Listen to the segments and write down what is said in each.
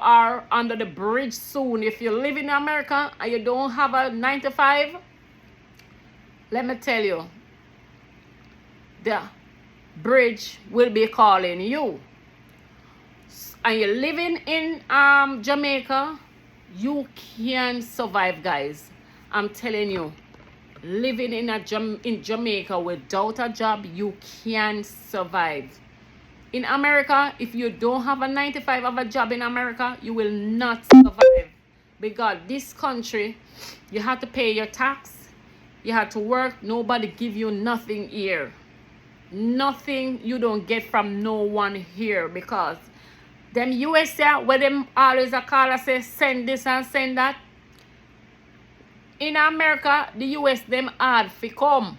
are under the bridge soon. If you live in America and you don't have a 9 to 5, let me tell you, the bridge will be calling you. And you're living in Jamaica, you can survive, guys. I'm telling you, living in Jamaica without a job, you can survive. In America, if you don't have a 9 to 5 of a job in America, you will not survive. Because this country, you have to pay your tax, you have to work, nobody give you nothing here. Nothing you don't get from no one here, because them USA, where them always a call and say send this and send that. In America, the US them hard fi come.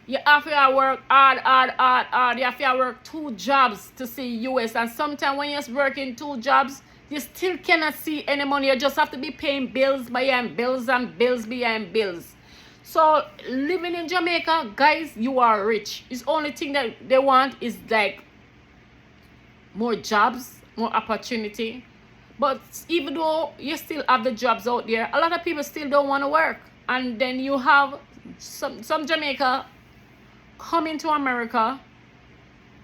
You have to work hard. You have to work 2 jobs to see US. And sometimes when you're working 2 jobs, you still cannot see any money. You just have to be paying bills behind bills and bills behind bills. So living in Jamaica, guys, you are rich. It's only thing that they want is like more jobs, more opportunity. But even though you still have the jobs out there, a lot of people still don't want to work. And then you have some Jamaica come into America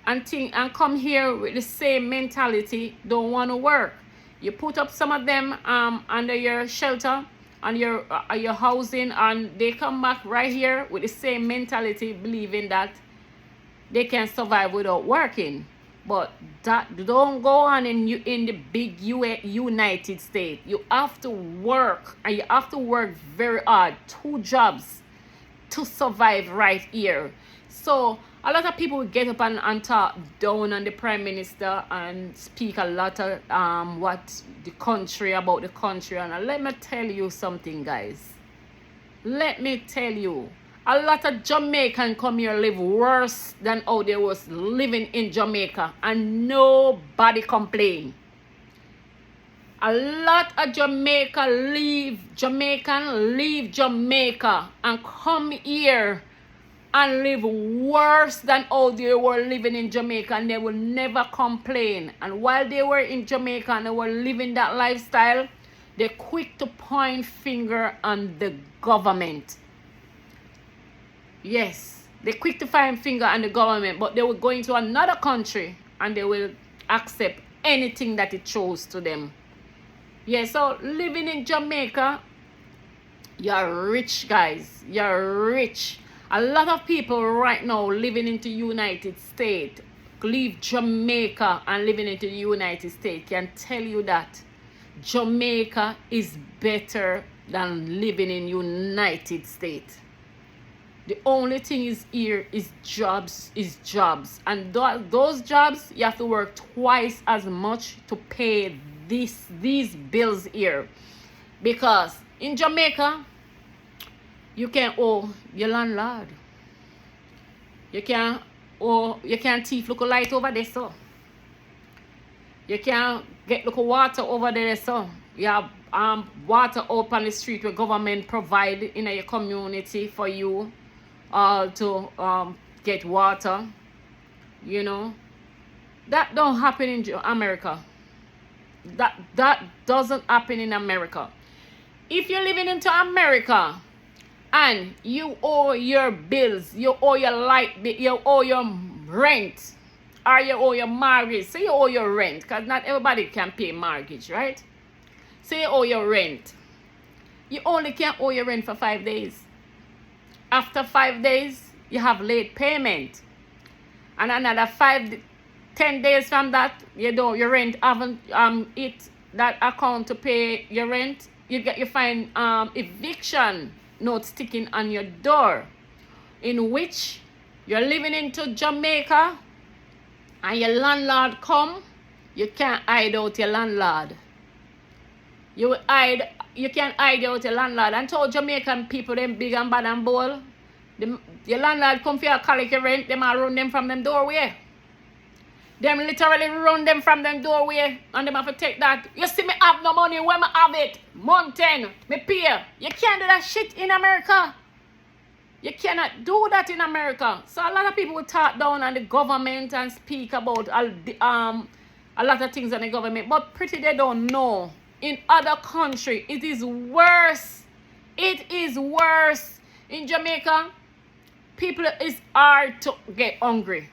and come here with the same mentality, don't want to work. You put up some of them under your shelter and your housing, and they come back right here with the same mentality, believing that they can survive without working. But that don't go on in the big United States. You have to work, and you have to work very hard, 2 jobs to survive right here. So a lot of people will get up and talk down on the Prime Minister and speak a lot of about the country. And let me tell you something, guys. Let me tell you, a lot of Jamaicans come here live worse than how they was living in Jamaica, and nobody complain. A lot of Jamaican leave Jamaica and come here and live worse than how they were living in Jamaica, and they will never complain. And while they were in Jamaica and they were living that lifestyle, they're quick to point finger on the government. Yes, they're quick to find finger on the government, but they will go into another country and they will accept anything that it shows to them. Yeah, so living in Jamaica, you're rich, guys. You're rich. A lot of people right now living into United States, leave Jamaica and living into the United States, can tell you that Jamaica is better than living in United States. The only thing is here is jobs, and those jobs you have to work twice as much to pay these bills here, because in Jamaica you can owe your landlord. You can thief look light over there, so you can get look water over there, so you have water out on the street where government provide in your community for you to get water. You know, that don't happen in America. That doesn't happen in America. If you're living into America and you owe your bills, you owe your light bill, you owe your rent, or you owe your mortgage. So you owe your rent, because not everybody can pay mortgage, right? So you owe your rent. You only can owe your rent for 5 days. After 5 days, you have late payment. And another 10 days from that, your rent haven't hit that account to pay your rent. You find eviction note sticking on your door, in which you're living into Jamaica and your landlord come, you can't hide out your landlord. You can't hide out your landlord. And told Jamaican people, them big and bad and bold, your landlord come for your collect your rent, them all run them from them doorway. Them literally run them from them doorway, and them have to take that. You see me have no money, when me have it? Month 10, me pay. You can't do that shit in America. You cannot do that in America. So a lot of people will talk down on the government and speak about a a lot of things in the government, but pretty they don't know. In other countries, it is worse. It is worse. In Jamaica, people is hard to get hungry.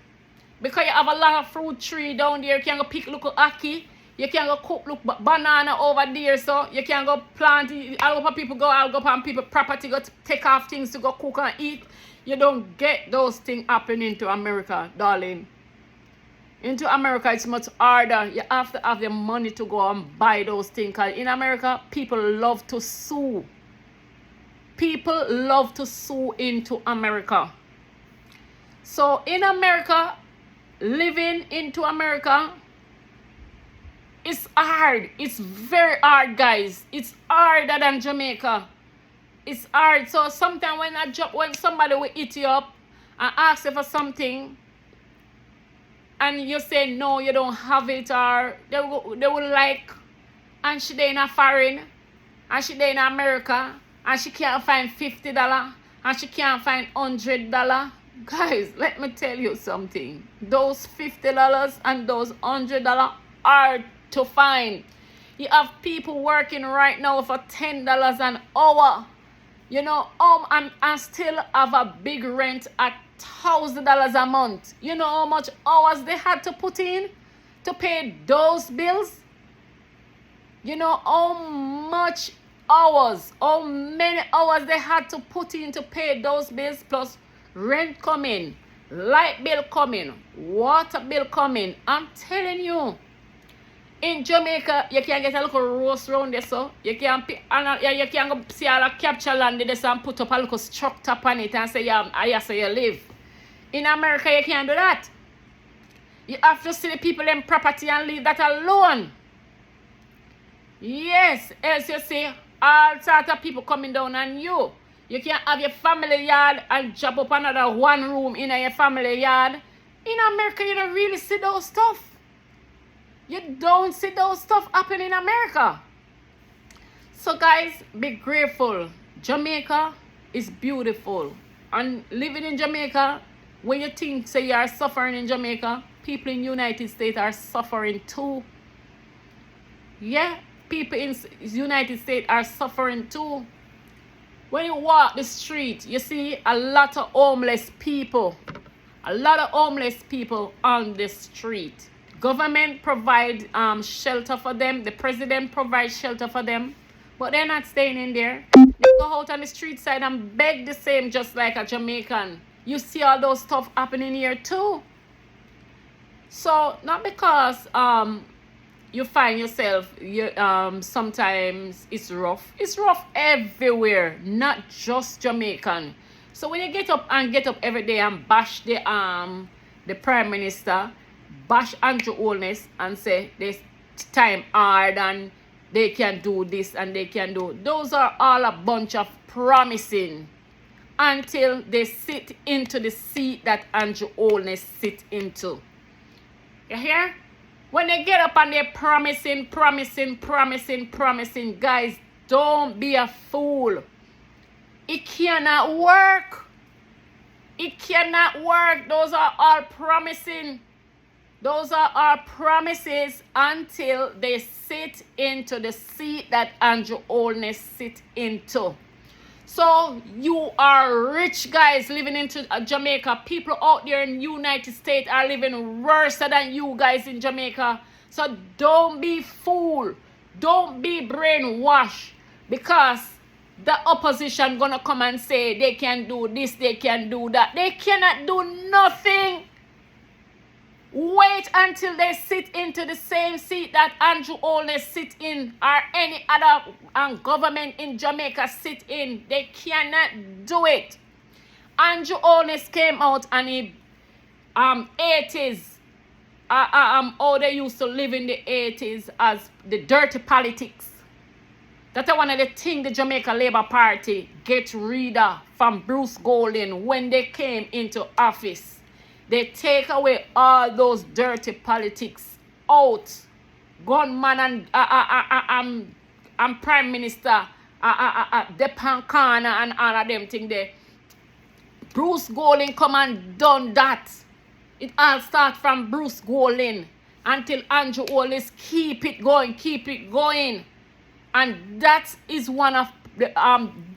Because you have a lot of fruit tree down there. You can go pick look ackee. You can go cook look banana over there. So you can go plant. I'll go people go. I'll go on people property. Go take off things to go cook and eat. You don't get those things happening to America, darling. Into America, it's much harder. You have to have the money to go and buy those things. Because in America, people love to sue. People love to sue into America. So in America, living into America, it's hard. It's very hard, guys. It's harder than Jamaica. It's hard. So sometimes when somebody will eat you up and ask you for something, and you say no, you don't have it, or they will like, and she there in a foreign, and she there in America, and she can't find $50, and she can't find $100. Guys, let me tell you something. Those $50 and those $100 are to find. You have people working right now for $10 an hour. You know, I still have a big rent at $1,000 a month. You know how much hours they had to put in to pay those bills? You know how much hours, how many hours they had to put in to pay those bills, plus rent coming, light bill coming, water bill coming. I'm telling you, in Jamaica, you can get a little roast round there, so you can go see all the capture land there and put up a little structure upon it and say, yeah, I say you live. In America, you can't do that. You have to see the people in property and leave that alone. Yes, as you see, all sorts of people coming down on you. You can't have your family yard and drop up another one room in your family yard. In America, you don't really see those stuff. You don't see those stuff happen in America. So guys, be grateful. Jamaica is beautiful. And living in Jamaica, when you think say you are suffering in Jamaica, people in United States are suffering too. Yeah, people in United States are suffering too. When you walk the street, you see a lot of homeless people. A lot of homeless people on the street. Government provide shelter for them. The president provides shelter for them. But they're not staying in there. They go out on the street side and beg the same just like a Jamaican. You see all those stuff happening here too. So not because you find yourself sometimes it's rough. It's rough everywhere, not just Jamaican. So when you get up every day and bash the prime minister, bash Andrew Holness and say this time hard and they can do this and they can do, those are all a bunch of promising until they sit into the seat that Andrew Holness sit into. You hear? When they get up and they're promising, guys, don't be a fool. It cannot work. It cannot work. Those are all promising. Those are our promises until they sit into the seat that Andrew Holness sit into. So you are rich, guys, living into Jamaica. People out there in the United States are living worse than you guys in Jamaica. So don't be fooled. Don't be brainwashed because the opposition gonna come and say they can do this, they can do that. They cannot do nothing. Wait until they sit into the same seat that Andrew Holness sit in or any other government in Jamaica sit in. They cannot do it. Andrew Holness came out and he 80s how they used to live in the 80s as the dirty politics. That's one of the things the Jamaica Labour Party get rid of from Bruce Golding when they came into office. They take away all those dirty politics out. Gunman and Prime Minister, Depan Kana and all of them things there. Bruce Golding come and done that. It all starts from Bruce Golding. until Andrew Holness keep it going. And that is one of the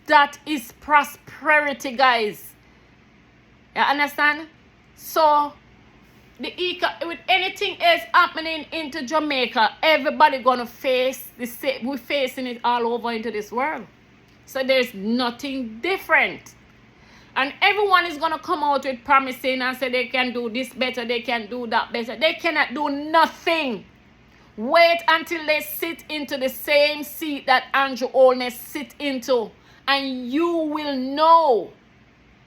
that is prosperity, guys. You understand? So with anything else happening into Jamaica, everybody gonna face the same. We're facing it all over into this world. So there's nothing different. And everyone is gonna come out with promising and say they can do this better, they can do that better. They cannot do nothing. Wait until they sit into the same seat that Andrew Holness sit into, and you will know.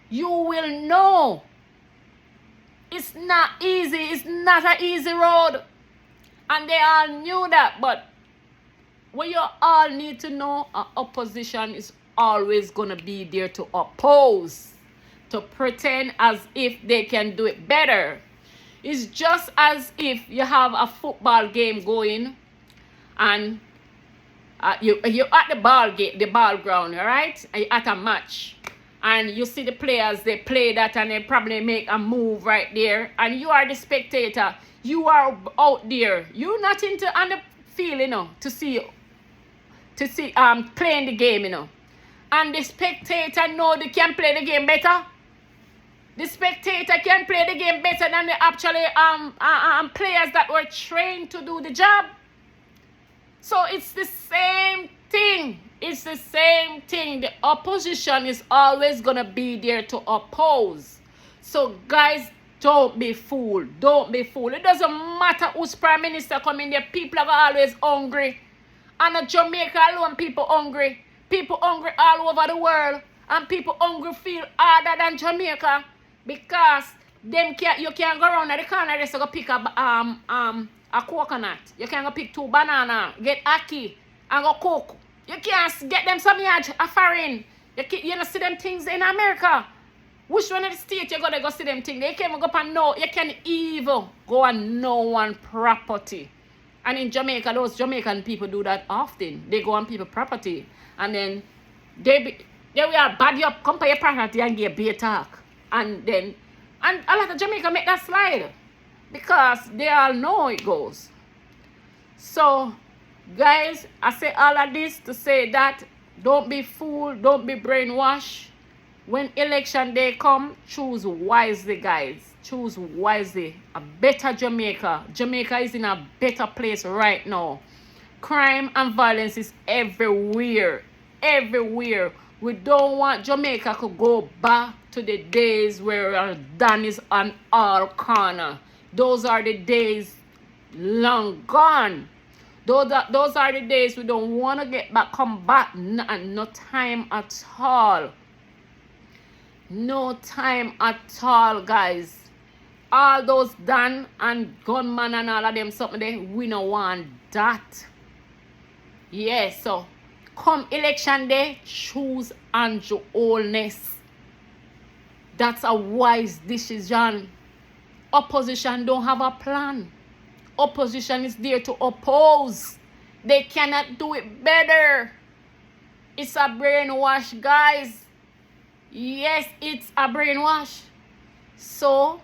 You will know. It's not easy. It's not an easy road. And they all knew that. But what you all need to know, opposition is always going to be there to oppose, to pretend as if they can do it better. It's just as if you have a football game going and you're at the ball ground, all right? You're at a match. And you see the players, they play that and they probably make a move right there. And you are the spectator. You are out there. You're not on the field, you know, to see playing the game, you know. And the spectator know they can play the game better. The spectator can play the game better than the actually players that were trained to do the job. So it's the same thing. It's the same thing. The opposition is always going to be there to oppose. So guys, don't be fooled. Don't be fooled. It doesn't matter who's prime minister coming there. People are always hungry. And in Jamaica alone, people hungry. People hungry all over the world. And people hungry feel harder than Jamaica. Because you can't go around at the corner just to go pick a coconut. You can't go pick 2 bananas, get ackee, and go cook. You can't get them some yard, a foreign. You don't see them things in America. Which one of the state you gotta go see them things? They can't go up and know. You can even go and know one property. And in Jamaica, those Jamaican people do that often. They go on people's property. And then they will bad you up, come to your property and give a talk. And a lot of Jamaica make that slide. Because they all know it goes. So, guys, I say all of this to say that don't be fooled, don't be brainwashed. When election day come, choose wisely, guys. Choose wisely. A better Jamaica. Jamaica is in a better place right now. Crime and violence is everywhere. Everywhere. We don't want Jamaica to go back to the days where Dan is on all corner. Those are the days long gone. Those are the days we don't want to get back, come back, and no time at all. No time at all, guys. All those Dan and gunman and all of them something there, we don't want that. Yes, so come election day, choose Andrew Holness. That's a wise decision. Opposition don't have a plan. Opposition is there to oppose. They cannot do it better. It's a brainwash, guys. Yes, it's a brainwash. So,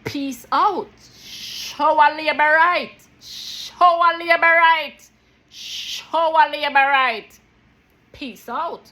peace out. Show a labor right. Show a labor right. Show a labor right. Peace out.